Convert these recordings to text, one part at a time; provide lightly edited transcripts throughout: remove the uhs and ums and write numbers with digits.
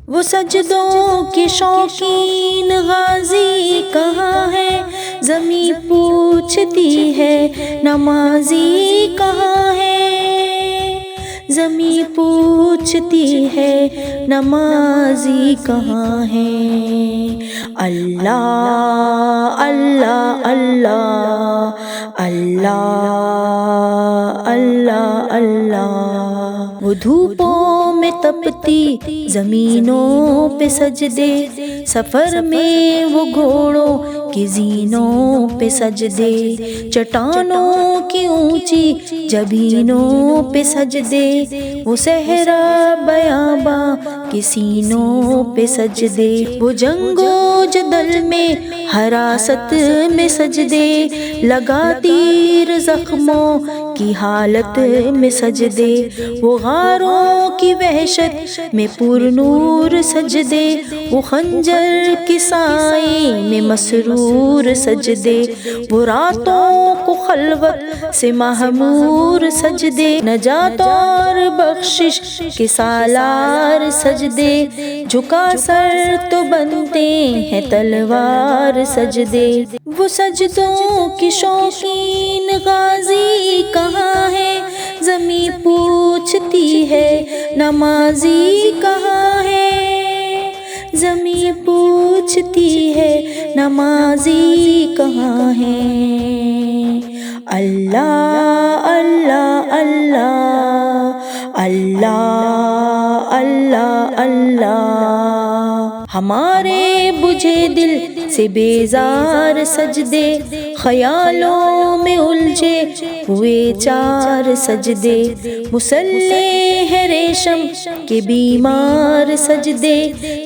وہ سجدوں کے شوقین غازی کہاں ہے، زمین پوچھتی ہے نمازی کہاں ہے، زمین پوچھتی ہے نمازی کہاں ہے۔ اللہ اللہ اللہ اللہ اللہ اللہ، وہ دھوپوں میں تپتی زمینوں پہ سجدے، سفر میں وہ گھوڑوں کی زینوں پہ سجدے، چٹانوں کی اونچی جبینوں پہ سجدے، وہ صحرا بیاباں کی سینوں پہ سجدے، وہ جنگ و جدل میں حراست میں سجدے، لگا تیر زخموں کی حالت میں سجدے، وہ غاروں کی وحشت میں پر نور سجدے، وہ خنجر کی سائے میں مسرور سجدے، وہ راتوں کو خلوت سے معمور سجدے، نجات اور بخشش کے سالار سجدے، جھکا سر تو بنتے ہیں تلوار سجدے، وہ سجدوں کی شوقین غازی کہاں ہے، زمین پوچھتی ہے نمازی کہاں ہے، زمین پوچھتی ہے نمازی کہاں ہے۔ اللہ اللہ اللہ اللہ اللہ اللہ، ہمارے بجھے دل سے بیزار سجدے، خیالوں میں الجھے ہوئے چار سجدے، مسلح ہے ریشم کے بیمار سجدے،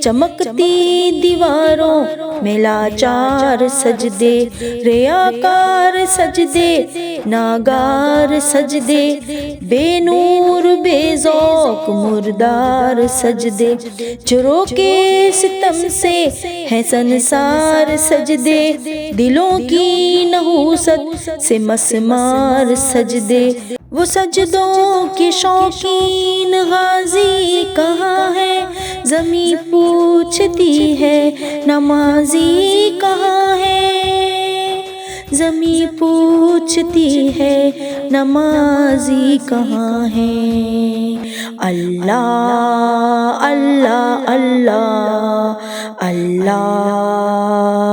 چمکتی دیواروں میں لاچار سجدے، ریاکار سجدے ناگار سجدے، بے نور بے ذوق مردار سجدے، چرو کے ستم سے ہے سنسار سجدے، دلوں کی نحوست سے مسمار سجدے، وہ سجدوں کے شوقین غازی کہاں ہے، زمین پوچھتی ہے نمازی کہاں ہے، زمین پوچھتی ہے نمازی کہاں ہے۔ اللہ اللہ اللہ اللہ